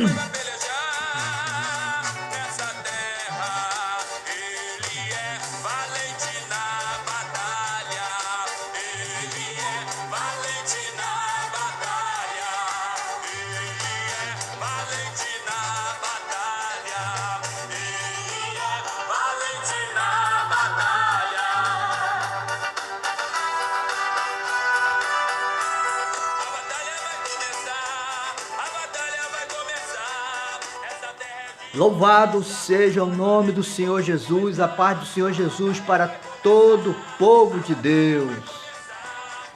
vai pelejar nessa terra. Ele é valente na batalha. Ele é valente na batalha. Ele é valente na batalha. Ele é valente na batalha. A batalha vai começar. A batalha vai começar. Essa terra é de Louvado seja o nome do Senhor Jesus, a paz do Senhor Jesus para todo o povo de Deus.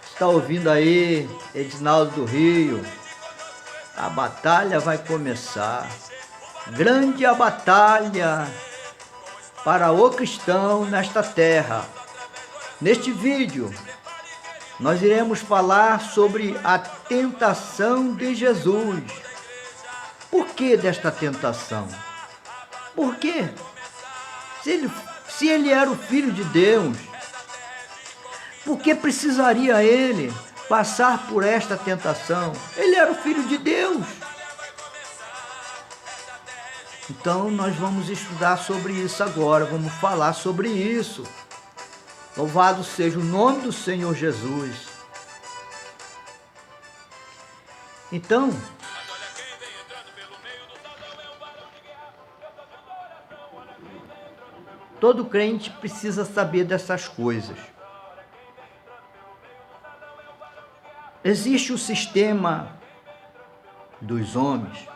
Está ouvindo aí, Edinaldo do Rio? A batalha vai começar. Grande a batalha para o cristão nesta terra. Neste vídeo, nós iremos falar sobre a tentação de Jesus. Por que desta tentação? Por quê? Se ele era o Filho de Deus, por que precisaria ele passar por esta tentação? Ele era o Filho de Deus. Então nós vamos estudar sobre isso agora, vamos falar sobre isso. Louvado seja o nome do Senhor Jesus. Então, todo crente precisa saber dessas coisas. Existe o sistema dos homens,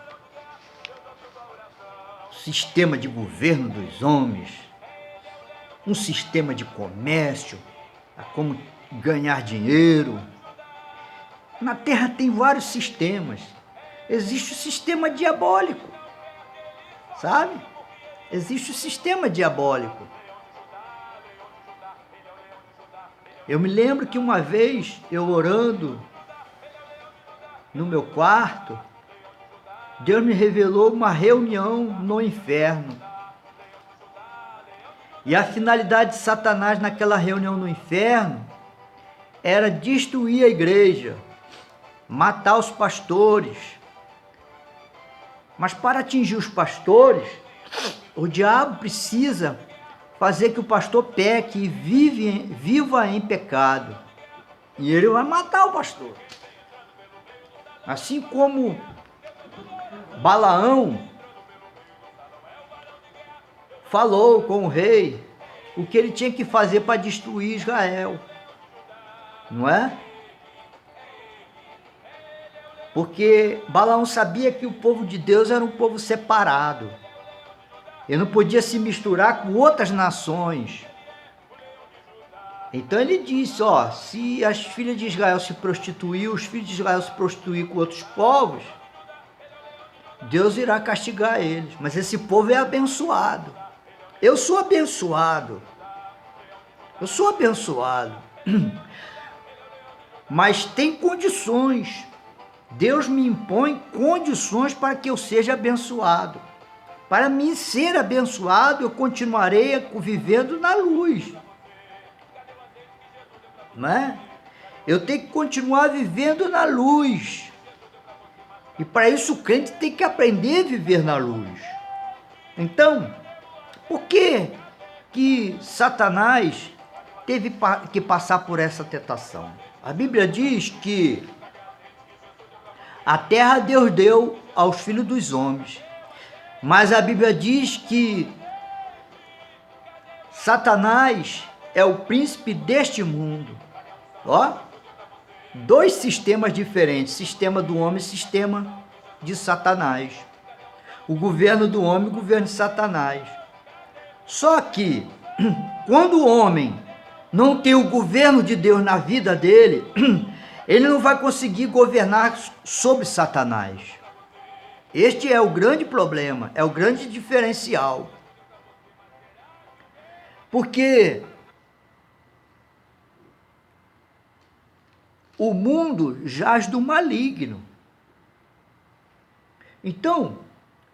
o sistema de governo dos homens, um sistema de comércio, a como ganhar dinheiro. Na Terra tem vários sistemas. Existe o sistema diabólico, sabe? Existe o sistema diabólico. Eu me lembro que uma vez, eu orando no meu quarto, Deus me revelou uma reunião no inferno. E a finalidade de Satanás naquela reunião no inferno era destruir a igreja, matar os pastores. Mas para atingir os pastores, o diabo precisa fazer que o pastor peque e viva em pecado. E ele vai matar o pastor. Assim como Balaão falou com o rei o que ele tinha que fazer para destruir Israel. Não é? Porque Balaão sabia que o povo de Deus era um povo separado. Ele não podia se misturar com outras nações. Então ele disse, ó, se as filhas de Israel se prostituir, os filhos de Israel se prostituir com outros povos, Deus irá castigar eles. Mas esse povo é abençoado. Eu sou abençoado. Eu sou abençoado. Mas tem condições. Deus me impõe condições para que eu seja abençoado. Para mim ser abençoado, eu continuarei vivendo na luz. Não é? Eu tenho que continuar vivendo na luz. E para isso o crente tem que aprender a viver na luz. Então, por que Satanás teve que passar por essa tentação? A Bíblia diz que a terra Deus deu aos filhos dos homens. Mas a Bíblia diz que Satanás é o príncipe deste mundo. Ó, dois sistemas diferentes, sistema do homem e sistema de Satanás. O governo do homem e o governo de Satanás. Só que, quando o homem não tem o governo de Deus na vida dele, ele não vai conseguir governar sobre Satanás. Este é o grande problema, é o grande diferencial. Porque o mundo jaz do maligno. Então,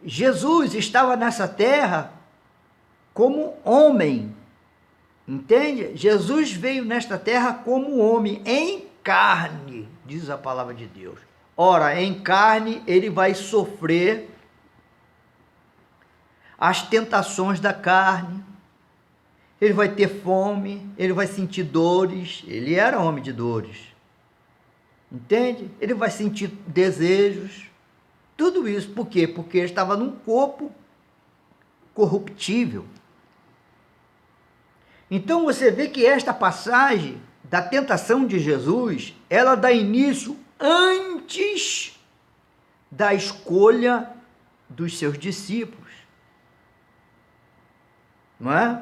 Jesus estava nessa terra como homem, entende? Jesus veio nesta terra como homem, em carne, diz a palavra de Deus. Ora, em carne ele vai sofrer as tentações da carne, ele vai ter fome, ele vai sentir dores, ele era homem de dores, entende? Ele vai sentir desejos, tudo isso, por quê? Porque ele estava num corpo corruptível. Então você vê que esta passagem da tentação de Jesus, ela dá início antes da escolha dos seus discípulos, não é?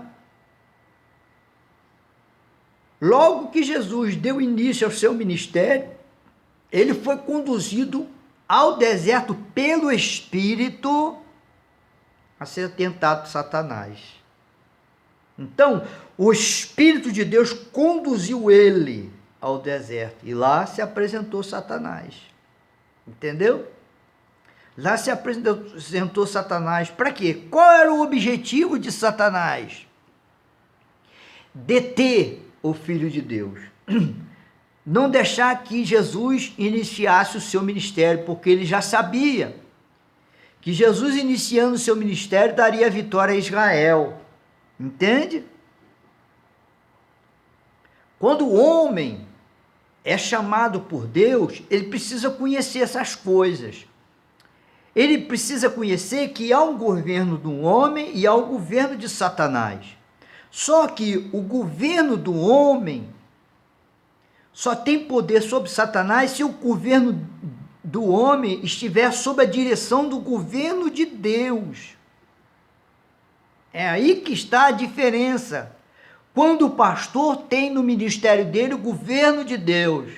Logo que Jesus deu início ao seu ministério, ele foi conduzido ao deserto pelo Espírito a ser tentado por Satanás. Então, o Espírito de Deus conduziu ele ao deserto e lá se apresentou Satanás. Entendeu? Lá se apresentou Satanás. Para quê? Qual era o objetivo de Satanás? Deter o Filho de Deus. Não deixar que Jesus iniciasse o seu ministério, porque ele já sabia que Jesus, iniciando o seu ministério, daria vitória a Israel. Entende? Quando o homem é chamado por Deus, ele precisa conhecer essas coisas. Ele precisa conhecer que há um governo do homem e há um governo de Satanás. Só que o governo do homem só tem poder sobre Satanás se o governo do homem estiver sob a direção do governo de Deus. É aí que está a diferença. Quando o pastor tem no ministério dele o governo de Deus,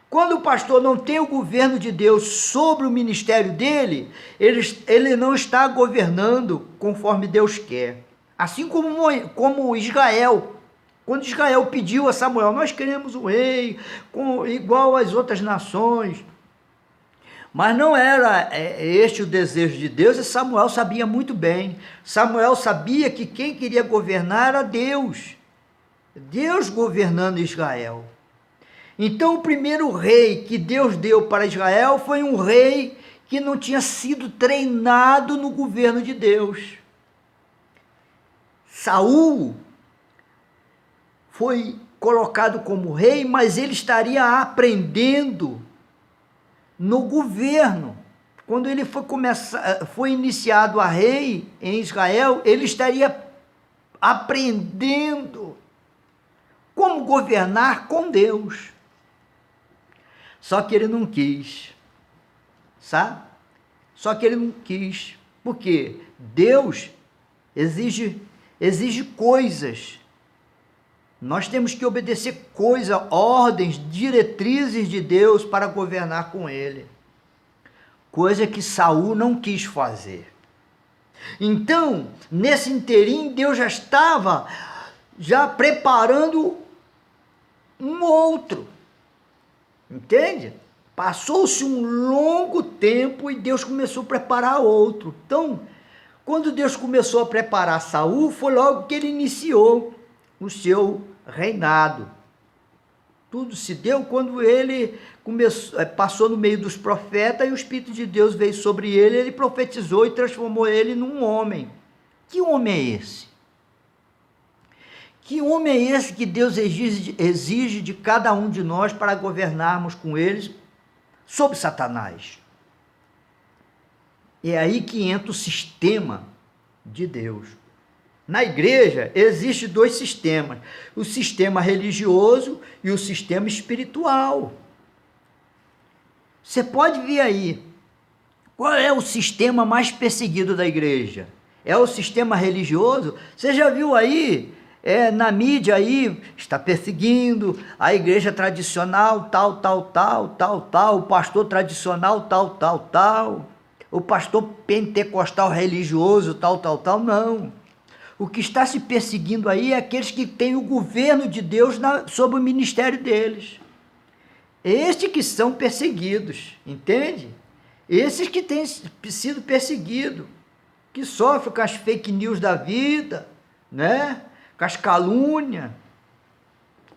quando o pastor não tem o governo de Deus sobre o ministério dele, ele não está governando conforme Deus quer. Assim como Israel. Quando Israel pediu a Samuel, nós queremos um rei igual às outras nações. Mas não era este o desejo de Deus, e Samuel sabia muito bem. Samuel sabia que quem queria governar era Deus. Deus governando Israel. Então o primeiro rei que Deus deu para Israel foi um rei que não tinha sido treinado no governo de Deus. Saul foi colocado como rei, mas ele estaria aprendendo no governo. Quando ele foi iniciado a rei em Israel, ele estaria aprendendo como governar com Deus. Só que ele não quis, sabe? Só que ele não quis, porque Deus exige coisas. Nós temos que obedecer ordens, diretrizes de Deus para governar com ele. Coisa que Saul não quis fazer. Então, nesse inteirinho, Deus já estava preparando um outro. Entende? Passou-se um longo tempo e Deus começou a preparar outro. Então, quando Deus começou a preparar Saul, foi logo que ele iniciou o seu reinado. Tudo se deu quando ele passou no meio dos profetas e o Espírito de Deus veio sobre ele, ele profetizou e transformou ele num homem. Que homem é esse? Que homem é esse que Deus exige de cada um de nós para governarmos com eles sobre Satanás? É aí que entra o sistema de Deus. Na igreja, existem dois sistemas, o sistema religioso e o sistema espiritual. Você pode ver aí, qual é o sistema mais perseguido da igreja? É o sistema religioso? Você já viu aí, na mídia aí, está perseguindo a igreja tradicional, tal, o pastor tradicional, tal, o pastor pentecostal religioso, tal, não. O que está se perseguindo aí é aqueles que têm o governo de Deus sobre o ministério deles. Estes que são perseguidos, entende? Esses que têm sido perseguidos, que sofrem com as fake news da vida, né? Com as calúnias,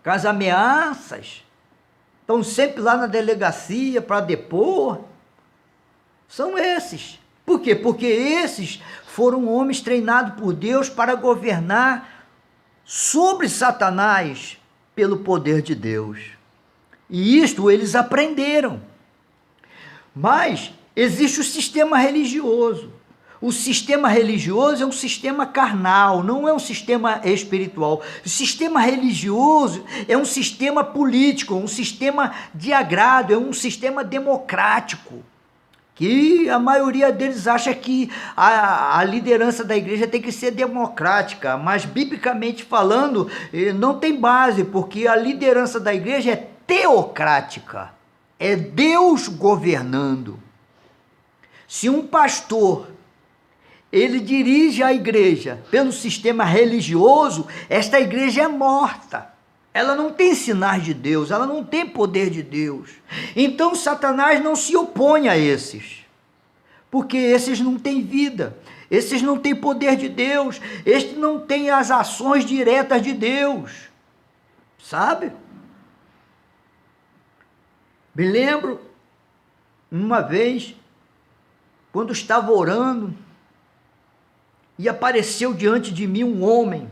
com as ameaças, estão sempre lá na delegacia para depor. São esses. Por quê? Porque esses foram homens treinados por Deus para governar sobre Satanás pelo poder de Deus. E isto eles aprenderam. Mas existe o sistema religioso. O sistema religioso é um sistema carnal, não é um sistema espiritual. O sistema religioso é um sistema político, um sistema de agrado, é um sistema democrático. Que a maioria deles acha que a liderança da igreja tem que ser democrática, mas biblicamente falando, não tem base, porque a liderança da igreja é teocrática, é Deus governando. Se um pastor, ele dirige a igreja pelo sistema religioso, esta igreja é morta. Ela não tem sinais de Deus, ela não tem poder de Deus. Então Satanás não se opõe a esses, porque esses não têm vida, esses não têm poder de Deus, estes não têm as ações diretas de Deus, sabe? Me lembro, uma vez, quando estava orando, e apareceu diante de mim um homem,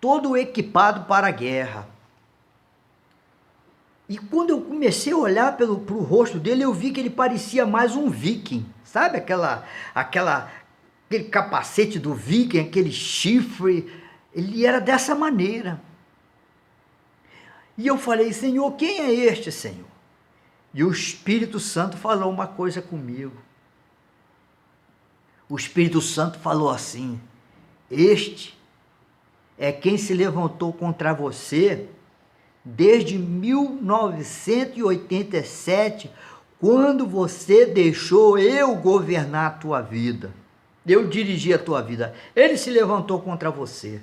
todo equipado para a guerra. E quando eu comecei a olhar para o rosto dele, eu vi que ele parecia mais um viking. Sabe aquele capacete do viking, aquele chifre? Ele era dessa maneira. E eu falei, Senhor, quem é este, Senhor? E o Espírito Santo falou uma coisa comigo. O Espírito Santo falou assim, este é quem se levantou contra você desde 1987, quando você deixou eu governar a tua vida. Eu dirigi a tua vida. Ele se levantou contra você.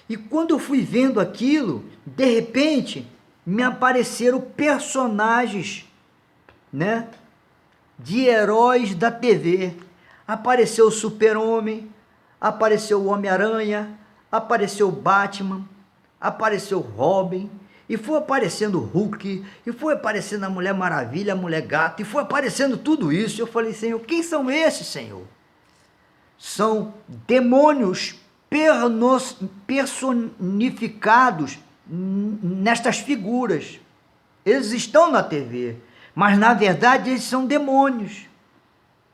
E quando eu fui vendo aquilo, de repente, me apareceram personagens, né, de heróis da TV. Apareceu o Super-Homem, apareceu o Homem-Aranha, apareceu o Batman, apareceu o Robin, e foi aparecendo o Hulk, e foi aparecendo a Mulher Maravilha, a Mulher Gato, e foi aparecendo tudo isso. Eu falei, Senhor, quem são esses, Senhor? São demônios personificados nestas figuras. Eles estão na TV, mas na verdade eles são demônios.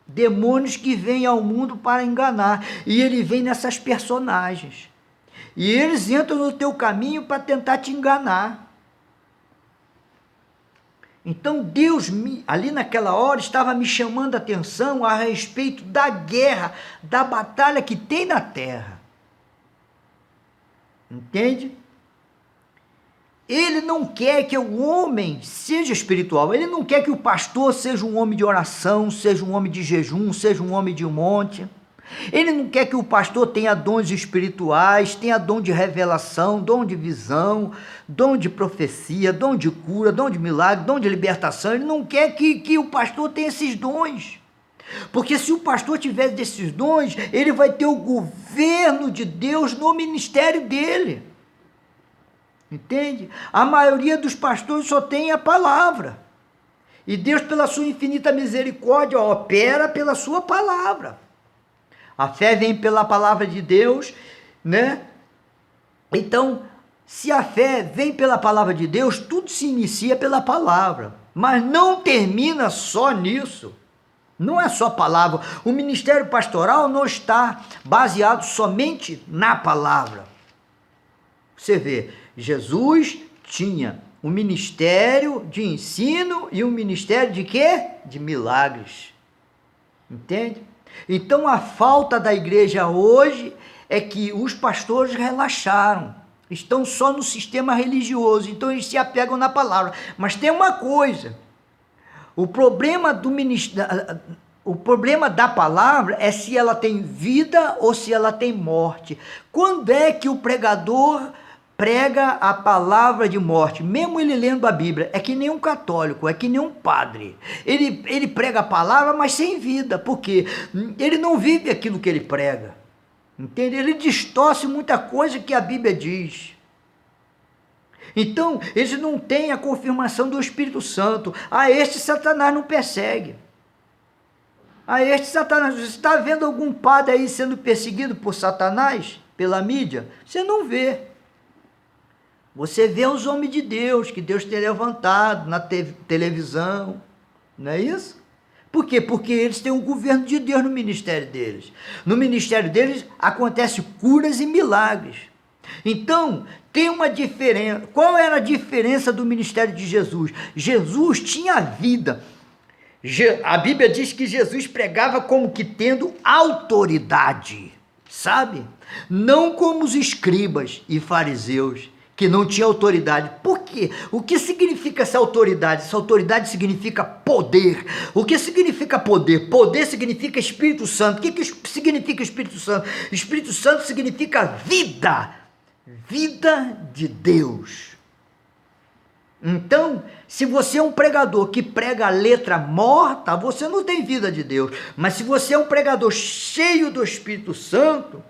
Demônios que vêm ao mundo para enganar, e ele vem nessas personagens. E eles entram no teu caminho para tentar te enganar. Então Deus, ali naquela hora, estava me chamando a atenção a respeito da guerra, da batalha que tem na terra. Entende? Ele não quer que o homem seja espiritual, ele não quer que o pastor seja um homem de oração, seja um homem de jejum, seja um homem de monte. Ele não quer que o pastor tenha dons espirituais, tenha dom de revelação, dom de visão, dom de profecia, dom de cura, dom de milagre, dom de libertação. Ele não quer que o pastor tenha esses dons. Porque se o pastor tiver desses dons, ele vai ter o governo de Deus no ministério dele. Entende? A maioria dos pastores só tem a palavra. E Deus, pela sua infinita misericórdia, opera pela sua palavra. A fé vem pela palavra de Deus, né? Então, se a fé vem pela palavra de Deus, tudo se inicia pela palavra. Mas não termina só nisso. Não é só palavra. O ministério pastoral não está baseado somente na palavra. Você vê, Jesus tinha um ministério de ensino e um ministério de quê? De milagres. Entende? Então a falta da igreja hoje é que os pastores relaxaram, estão só no sistema religioso, então eles se apegam na palavra. Mas tem uma coisa, o problema da palavra é se ela tem vida ou se ela tem morte. Quando é que o pregador prega a palavra de morte, mesmo ele lendo a Bíblia? É que nem um católico, é que nem um padre. Ele prega a palavra, mas sem vida, porque ele não vive aquilo que ele prega. Entende? Ele distorce muita coisa que a Bíblia diz. Então, eles não têm a confirmação do Espírito Santo. A este Satanás não persegue. a este Satanás. Você está vendo algum padre aí sendo perseguido por Satanás, pela mídia? Você não vê. Você vê os homens de Deus, que Deus tem levantado na televisão, não é isso? Por quê? Porque eles têm um governo de Deus no ministério deles. No ministério deles acontecem curas e milagres. Então, tem uma diferença. Qual era a diferença do ministério de Jesus? Jesus tinha vida. A Bíblia diz que Jesus pregava como que tendo autoridade, sabe? Não como os escribas e fariseus, que não tinham autoridade. Por quê? O que significa essa autoridade? Essa autoridade significa poder. O que significa poder? Poder significa Espírito Santo. O que significa Espírito Santo? Espírito Santo significa vida. Vida de Deus. Então, se você é um pregador que prega a letra morta, você não tem vida de Deus. Mas se você é um pregador cheio do Espírito Santo,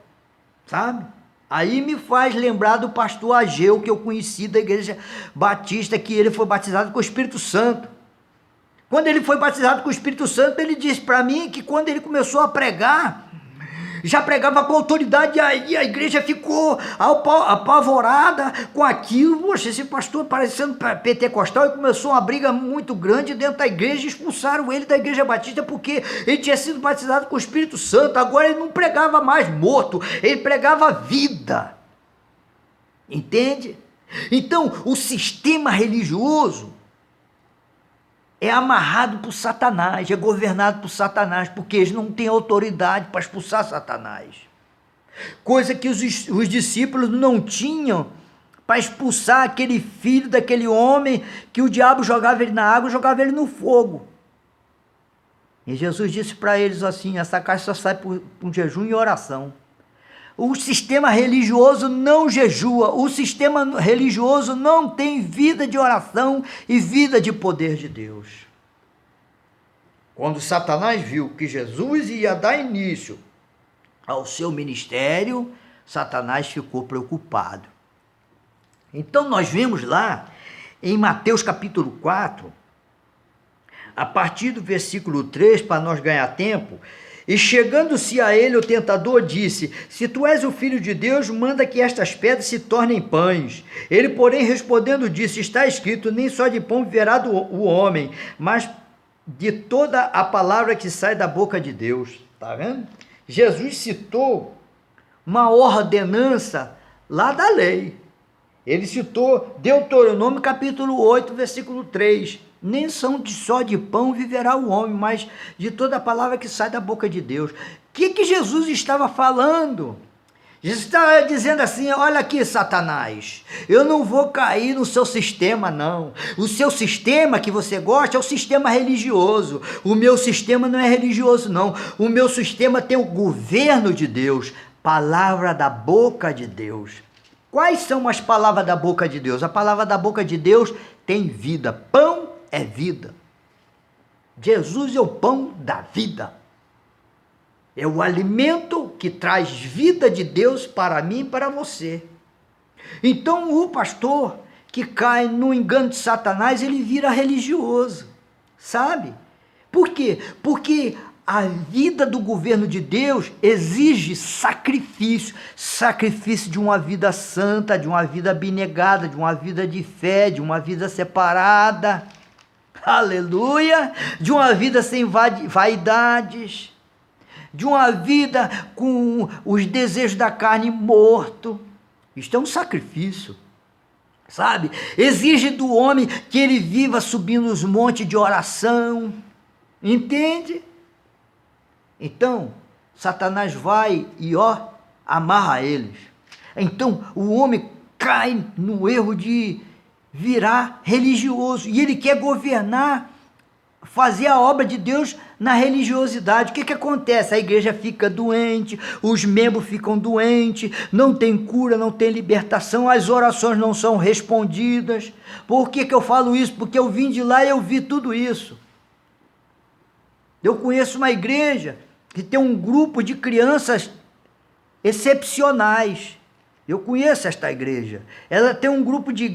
sabe? Aí me faz lembrar do pastor Ageu, que eu conheci da igreja batista, que ele foi batizado com o Espírito Santo. Quando ele foi batizado com o Espírito Santo, ele disse para mim que quando ele começou a pregar, já pregava com autoridade, e aí a igreja ficou apavorada com aquilo. Poxa, esse pastor parecendo pentecostal, e começou uma briga muito grande dentro da igreja, expulsaram ele da igreja batista, porque ele tinha sido batizado com o Espírito Santo. Agora ele não pregava mais morto, ele pregava vida, entende? Então o sistema religioso é amarrado por Satanás, é governado por Satanás, porque eles não têm autoridade para expulsar Satanás. Coisa que os discípulos não tinham para expulsar aquele filho daquele homem que o diabo jogava ele na água, jogava ele no fogo. E Jesus disse para eles assim: essa caixa só sai por jejum e oração. O sistema religioso não jejua, o sistema religioso não tem vida de oração e vida de poder de Deus. Quando Satanás viu que Jesus ia dar início ao seu ministério, Satanás ficou preocupado. Então nós vemos lá em Mateus capítulo 4, a partir do versículo 3, para nós ganhar tempo. E chegando-se a ele, o tentador disse: se tu és o filho de Deus, manda que estas pedras se tornem pães. Ele, porém, respondendo, disse: está escrito, nem só de pão viverá o homem, mas de toda a palavra que sai da boca de Deus. Está vendo? Jesus citou uma ordenança lá da lei. Ele citou Deuteronômio capítulo 8, versículo 3. Nem só de pão viverá o homem, mas de toda a palavra que sai da boca de Deus. O que Jesus estava falando? Jesus estava dizendo assim: olha aqui, Satanás, eu não vou cair no seu sistema, não. O seu sistema que você gosta é o sistema religioso. O meu sistema não é religioso, não. O meu sistema tem o governo de Deus, palavra da boca de Deus. Quais são as palavras da boca de Deus? A palavra da boca de Deus tem vida. Pão é vida. Jesus é o pão da vida. É o alimento que traz vida de Deus para mim e para você. Então o pastor que cai no engano de Satanás, ele vira religioso, sabe? Por quê? Porque a vida do governo de Deus exige sacrifício, sacrifício de uma vida santa, de uma vida abnegada, de uma vida de fé, de uma vida separada, aleluia, de uma vida sem vaidades, de uma vida com os desejos da carne morto. Isto é um sacrifício, sabe? Exige do homem que ele viva subindo os montes de oração, entende? Então, Satanás vai e amarra eles. Então, o homem cai no erro de virar religioso. E ele quer governar, fazer a obra de Deus na religiosidade. O que acontece? A igreja fica doente, os membros ficam doentes, não tem cura, não tem libertação, as orações não são respondidas. Por que eu falo isso? Porque eu vim de lá e eu vi tudo isso. Eu conheço uma igreja que tem um grupo de crianças excepcionais. Eu conheço esta igreja. Ela tem um grupo de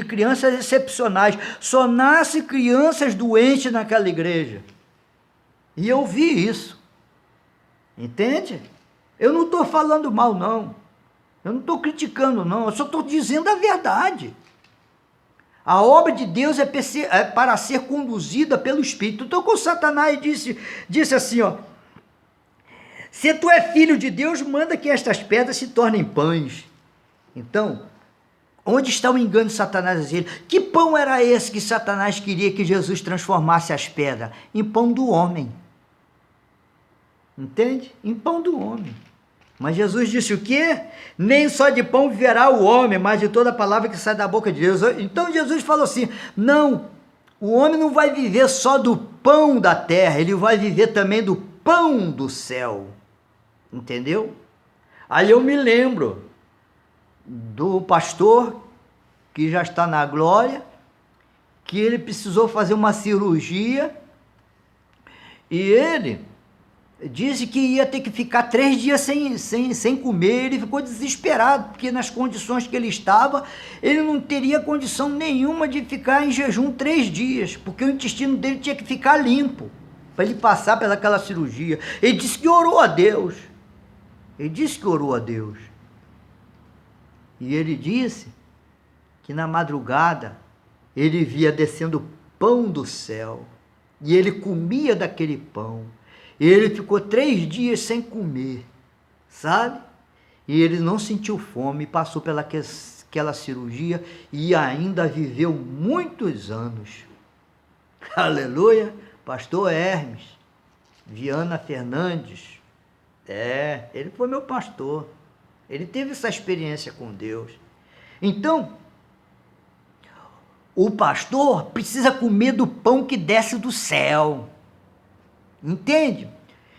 crianças excepcionais. Só nasce crianças doentes naquela igreja. E eu vi isso. Entende? Eu não estou falando mal, não. Eu não estou criticando, não. Eu só estou dizendo a verdade. A obra de Deus é para ser conduzida pelo Espírito. Então, quando Satanás disse assim, ó: se tu é filho de Deus, manda que estas pedras se tornem pães. Então, onde está o engano de Satanás? Que pão era esse que Satanás queria que Jesus transformasse as pedras? Em pão do homem. Entende? Em pão do homem. Mas Jesus disse o quê? Nem só de pão viverá o homem, mas de toda palavra que sai da boca de Deus. Então Jesus falou assim: não, o homem não vai viver só do pão da terra, ele vai viver também do pão do céu. Entendeu? Aí eu me lembro do pastor que já está na glória, que ele precisou fazer uma cirurgia e ele disse que ia ter que ficar 3 dias sem comer. Ele ficou desesperado, porque nas condições que ele estava, ele não teria condição nenhuma de ficar em jejum 3 dias, porque o intestino dele tinha que ficar limpo, para ele passar pelaquela cirurgia. Ele disse que orou a Deus. Ele disse que orou a Deus. E ele disse que na madrugada ele via descendo pão do céu, e ele comia daquele pão. Ele ficou 3 dias sem comer, sabe? E ele não sentiu fome, passou pelaquela cirurgia e ainda viveu muitos anos. Aleluia! Pastor Hermes, Viana Fernandes, ele foi meu pastor. Ele teve essa experiência com Deus. Então, o pastor precisa comer do pão que desce do céu. Entende?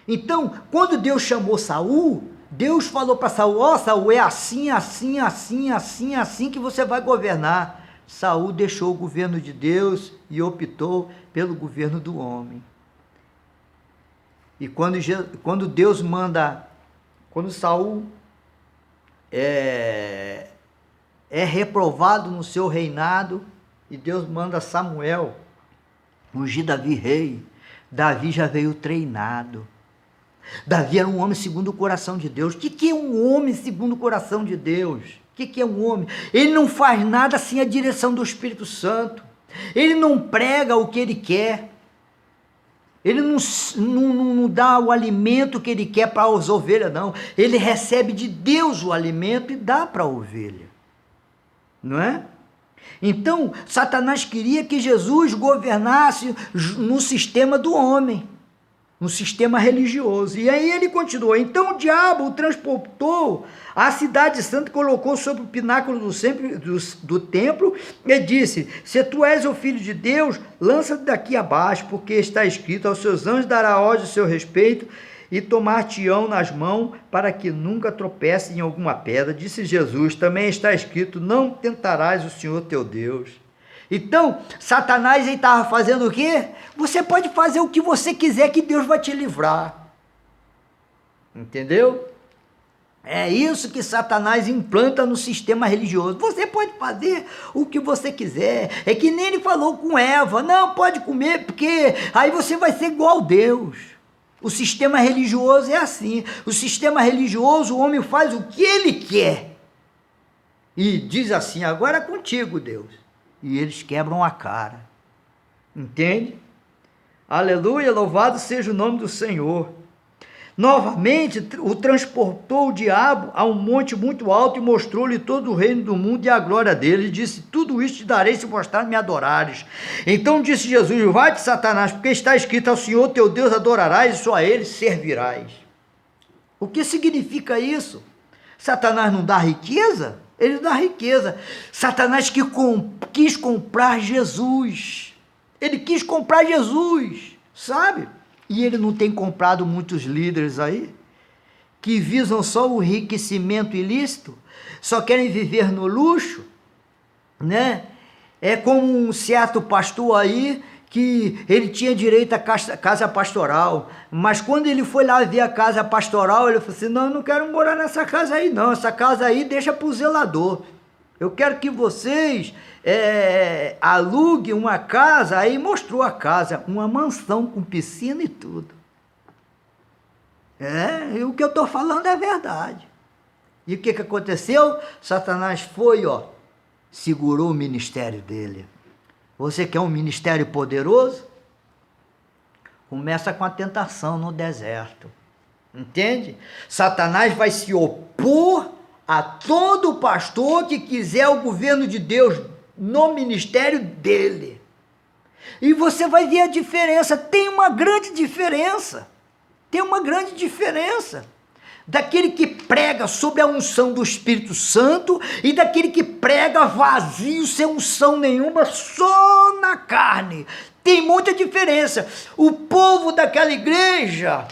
Então, quando Deus chamou Saul, Deus falou para Saul: ó, Saul, é assim, assim, assim, assim, assim que você vai governar. Saul deixou o governo de Deus e optou pelo governo do homem. E quando Deus manda, quando Saul é reprovado no seu reinado, e Deus manda Samuel ungir Davi rei, Davi já veio treinado. Davi era um homem segundo o coração de Deus. O que é um homem segundo o coração de Deus? O que é um homem? Ele não faz nada sem a direção do Espírito Santo. Ele não prega o que ele quer. Ele não dá o alimento que ele quer para as ovelhas, não. Ele recebe de Deus o alimento e dá para a ovelha. Não é? Então, Satanás queria que Jesus governasse no sistema do homem, no sistema religioso. E aí ele continuou: então o diabo o transportou à cidade santa, colocou sobre o pináculo do templo e disse: se tu és o filho de Deus, lança-te daqui abaixo, porque está escrito: aos seus anjos dará ordem a seu respeito, e tomar-te-ão nas mãos, para que nunca tropece em alguma pedra. Disse Jesus: também está escrito: não tentarás o Senhor teu Deus. Então, Satanás estava fazendo o quê? Você pode fazer o que você quiser, que Deus vai te livrar. Entendeu? É isso que Satanás implanta no sistema religioso. Você pode fazer o que você quiser. É que nem ele falou com Eva: não, pode comer, porque aí você vai ser igual a Deus. O sistema religioso é assim. O sistema religioso, o homem faz o que ele quer. E diz assim: agora é contigo, Deus. E eles quebram a cara. Entende? Aleluia, louvado seja o nome do Senhor. Novamente, o transportou o diabo a um monte muito alto e mostrou-lhe todo o reino do mundo e a glória dele. E disse: tudo isto te darei se mostrar me adorares. Então disse Jesus: vai-te, Satanás, porque está escrito: ao Senhor teu Deus adorarás e só a ele servirás. O que significa isso? Satanás não dá riqueza? Ele dá riqueza. Satanás quis comprar Jesus. Ele quis comprar Jesus, sabe? E ele não tem comprado muitos líderes aí, que visam só o enriquecimento ilícito, só querem viver no luxo, né? É como um certo pastor aí, que ele tinha direito à casa pastoral, mas quando ele foi lá ver a casa pastoral, ele falou assim: não, eu não quero morar nessa casa aí não, essa casa aí deixa para o zelador. Eu quero que vocês aluguem uma casa. Aí mostrou a casa, uma mansão com piscina e tudo. E o que eu estou falando é verdade. E o que aconteceu? Satanás foi, segurou o ministério dele. Você quer um ministério poderoso? Começa com a tentação no deserto. Entende? Satanás vai se opor a todo pastor que quiser o governo de Deus no ministério dele. E você vai ver a diferença. Tem uma grande diferença. Tem uma grande diferença. Daquele que prega sobre a unção do Espírito Santo e daquele que prega vazio, sem unção nenhuma, só na carne. Tem muita diferença. O povo daquela igreja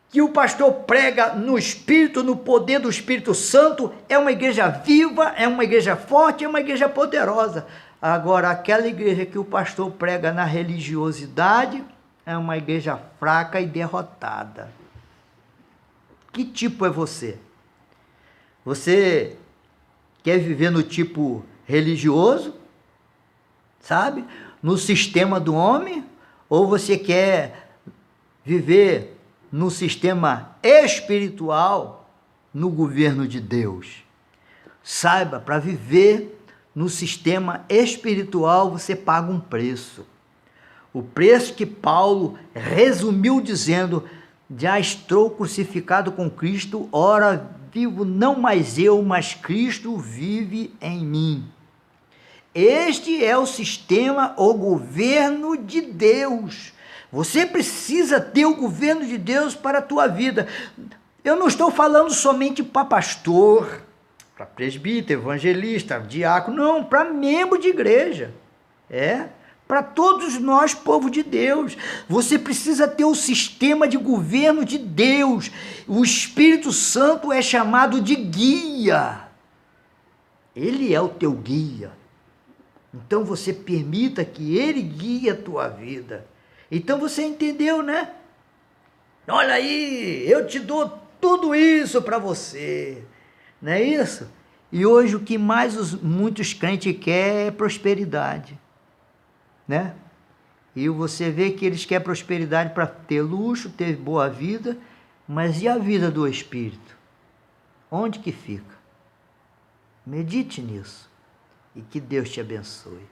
que o pastor prega no Espírito, no poder do Espírito Santo, é uma igreja viva, é uma igreja forte, é uma igreja poderosa. Agora, aquela igreja que o pastor prega na religiosidade, é uma igreja fraca e derrotada. Que tipo é você? Você quer viver no tipo religioso, sabe? No sistema do homem? Ou você quer viver no sistema espiritual, no governo de Deus? Saiba, para viver no sistema espiritual, você paga um preço. O preço que Paulo resumiu dizendo: já estou crucificado com Cristo, ora vivo não mais eu, mas Cristo vive em mim. Este é o sistema, o governo de Deus. Você precisa ter o governo de Deus para a tua vida. Eu não estou falando somente para pastor, para presbítero, evangelista, diácono, não, para membro de igreja. Para todos nós, povo de Deus. Você precisa ter o sistema de governo de Deus. O Espírito Santo é chamado de guia. Ele é o teu guia. Então você permita que ele guie a tua vida. Então você entendeu, né? Olha aí, eu te dou tudo isso para você. Não é isso? E hoje o que mais muitos crentes querem é prosperidade. Né? E você vê que eles querem prosperidade para ter luxo, ter boa vida, mas e a vida do Espírito? Onde que fica? Medite nisso e que Deus te abençoe.